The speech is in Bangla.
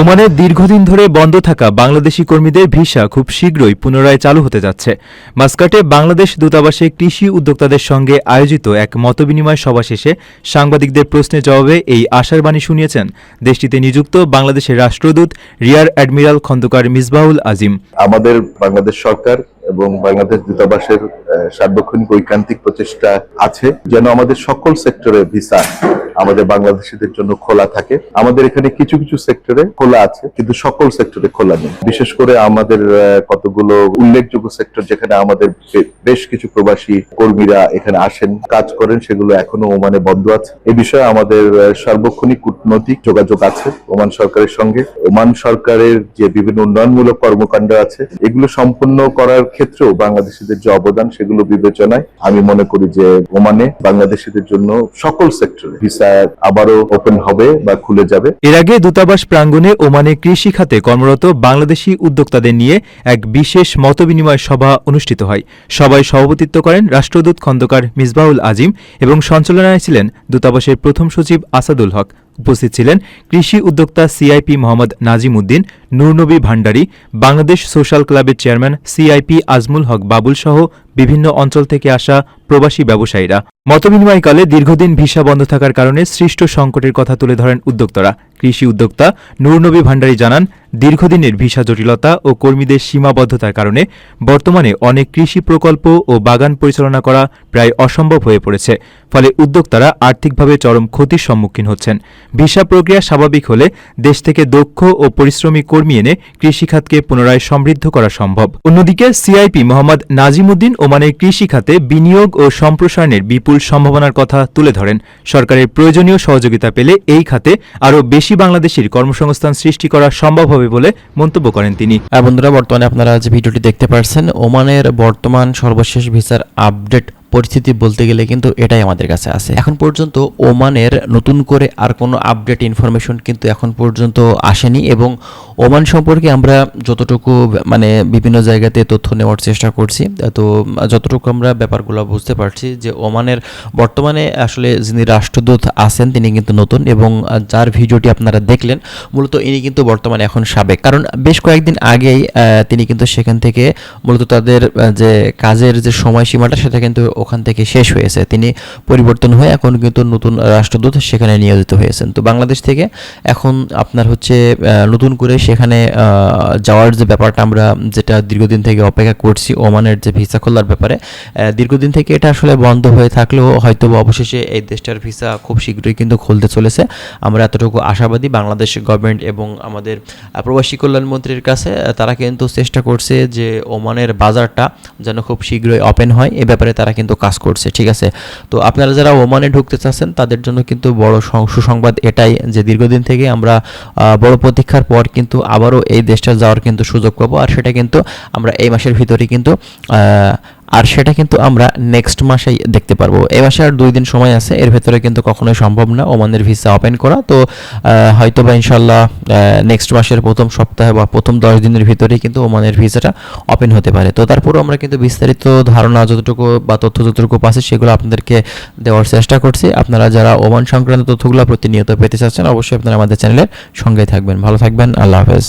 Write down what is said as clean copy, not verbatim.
ওমানে দীর্ঘদিন ধরে বন্ধ থাকা বাংলাদেশি কর্মীদের ভিসা খুব শীঘ্রই পুনরায় চালু হতে যাচ্ছে। মাস্কাটে বাংলাদেশ দূতাবাসে কৃষি উদ্যোক্তাদের সঙ্গে আয়োজিত এক মতবিনিময় সভা শেষে সাংবাদিকদের প্রশ্নের জবাবে এই আশার বাণী শুনিয়েছেন দেশটিতে নিযুক্ত বাংলাদেশের রাষ্ট্রদূত রিয়ার অ্যাডমিরাল খন্দকার মিসবাহুল আজিম। আমাদের বাংলাদেশ সরকার এবং বাংলাদেশ দূতাবাসের সার্বক্ষণিক ঐকান্তিক প্রচেষ্টা আছে যেন আমাদের সকল সেক্টরে ভিসা আমাদের বাংলাদেশিদের জন্য খোলা থাকে। আমাদের এখানে কিছু কিছু সেক্টরে খোলা আছে, কিন্তু সকল সেক্টরে খোলা নেই। বিশেষ করে আমাদের কতগুলো উল্লেখযোগ্য সেক্টর যেখানে আমাদের বেশ কিছু প্রবাসী কর্মীরা এখানে আসেন, কাজ করেন, সেগুলো এখনো ওমানে বন্ধ আছে। এ বিষয়ে আমাদের সার্বক্ষণিক কূটনৈতিক যোগাযোগ আছে ওমান সরকারের সঙ্গে। ওমান সরকারের যে বিভিন্ন উন্নয়নমূলক কর্মকাণ্ড আছে এগুলো সম্পন্ন করার ক্ষেত্রেও বাংলাদেশিদের যে অবদান সেগুলো বিবেচনায় আমি মনে করি যে ওমানে বাংলাদেশিদের জন্য সকল সেক্টরে ভিসা আবারও ওপেন হবে বা খুলে যাবে। এর আগে দূতাবাস প্রাঙ্গণে ওমানে কৃষি খাতে কর্মরত বাংলাদেশি উদ্যোক্তাদের নিয়ে এক বিশেষ মতবিনিময় সভা অনুষ্ঠিত হয়। সভায় সভাপতিত্ব করেন রাষ্ট্রদূত খন্দকার মিসবাহুল আজিম এবং সঞ্চালনায় ছিলেন দূতাবাসের প্রথম সচিব আসাদুল হক। উপস্থিত ছিলেন কৃষি উদ্যোক্তা সিআইপি মোহাম্মদ নাজিম উদ্দিন, নূরনবী ভান্ডারী, বাংলাদেশ সোশ্যাল ক্লাবের চেয়ারম্যান সিআইপি আজমুল হক বাবুল সহ বিভিন্ন অঞ্চল থেকে আসা প্রবাসী ব্যবসায়ীরা। মতবিনিময়কালে দীর্ঘদিন ভিসা বন্ধ থাকার কারণে সৃষ্ট সংকটের কথা তুলে ধরেন উদ্যোক্তারা। কৃষি উদ্যোক্তা নূরনবী ভান্ডারী জানান, দীর্ঘদিনের ভিসা জটিলতা ও কর্মীদের সীমাবদ্ধতার কারণে বর্তমানে অনেক কৃষি প্রকল্প ও বাগান পরিচালনা করা প্রায় অসম্ভব হয়ে পড়েছে। ফলে উদ্যোক্তারা আর্থিকভাবে চরম ক্ষতির সম্মুখীন হচ্ছেন। ভিসা প্রক্রিয়া স্বাভাবিক হলে দেশ থেকে দক্ষ ও পরিশ্রমী কর্মী এনে কৃষিখাতকে পুনরায় সমৃদ্ধ করা সম্ভব। অন্যদিকে সিআইপি মোহাম্মদ নাজিম উদ্দিন ওমানের কৃষি খাতে বিনিয়োগ ও সম্প্রসারণের বিপুল সম্ভাবনার কথা তুলে ধরেন। সরকারের প্রয়োজনীয় সহযোগিতা পেলে এই খাতে আরও বেশি বাংলাদেশির কর্মসংস্থান সৃষ্টি করা সম্ভব হবে বলে মন্তব্য করেন তিনি। বন্ধুরা, বর্তমানে আপনারা যে ভিডিওটি দেখতে পাচ্ছেন, ওমানের বর্তমান সর্বশেষ ভিসার আপডেট পরিস্থিতি বলতে গেলে কিন্তু এটাই আমাদের কাছে আছে। এখন পর্যন্ত ওমানের নতুন করে আর কোনো আপডেট ইনফরমেশন কিন্তু এখন পর্যন্ত আসেনি এবং ওমান সম্পর্কে আমরা যতটুকু বিভিন্ন জায়গাতে তথ্য নেওয়ার চেষ্টা করছি, তো যতটুকু আমরা ব্যাপারগুলো বুঝতে পারছি যে ওমানের বর্তমানে আসলে যিনি রাষ্ট্রদূত আছেন তিনি কিন্তু নতুন এবং যার ভিডিওটি আপনারা দেখলেন মূলত ইনি কিন্তু বর্তমানে এখন সাবেক, কারণ বেশ কয়েকদিন আগেই তিনি কিন্তু সেখান থেকে মূলত তাদের যে কাজের যে সময়সীমাটা সেটা কিন্তু ওখান থেকে শেষ হয়েছে। তিনি পরিবর্তন হয়ে এখন কিন্তু নতুন রাষ্ট্রদূত সেখানে নিয়োজিত হয়েছেন। তো বাংলাদেশ থেকে এখন আপনার নতুন করে সেখানে যাওয়ার যে ব্যাপারটা আমরা যেটা দীর্ঘদিন থেকে অপেক্ষা করছি ওমানের যে ভিসা খোলার ব্যাপারে, দীর্ঘদিন থেকে এটা আসলে বন্ধ হয়ে থাকলেও হয়তো অবশেষে এই দেশটার ভিসা খুব শীঘ্রই কিন্তু খুলতে চলেছে। আমরা এতটুকু আশাবাদী। বাংলাদেশ গভর্নমেন্ট এবং আমাদের প্রবাসী কল্যাণ মন্ত্রীর কাছে তারা কিন্তু চেষ্টা করছে যে ওমানের বাজারটা যেন খুব শীঘ্রই ওপেন হয়, এ ব্যাপারে তারা কিন্তু কাজ করছে। ঠিক আছে, তো আপনারা যারা ওমানে ঢুকতে চাচ্ছেন তাদের জন্য কিন্তু বড় সুসংবাদ এটাই যে দীর্ঘদিন থেকে আমরা বড় প্রতীক্ষার পর কিন্তু আবারও এই দেশটা যাওয়ার কিন্তু সুযোগ পাবো, আর সেটা কিন্তু আমরা এই মাসের ভিতরেই কিন্তু আমরা নেক্সট মাসেই দেখতে পারবো। এই মাসে আর 2 দিন সময় আছে, এর ভেতরে কিন্তু কখনোই সম্ভব না ওমানের ভিসা ওপেন করা। তো হয়তো বা ইনশাল্লাহ নেক্সট মাসের প্রথম সপ্তাহে বা প্রথম 10 দিনের ভিতরেই কিন্তু ওমানের ভিসাটা ওপেন হতে পারে। তো তারপরও আমরা কিন্তু বিস্তারিত ধারণা যতটুকু বা তথ্য যতটুকু পাচ্ছি সেগুলো আপনাদেরকে দেওয়ার চেষ্টা করছি। আপনারা যারা ওমান সংক্রান্ত তথ্যগুলো প্রতিনিয়ত পেতে চাচ্ছেন অবশ্যই আপনারা আমাদের চ্যানেলের সঙ্গেই থাকবেন। ভালো থাকবেন। আল্লাহ হাফেজ।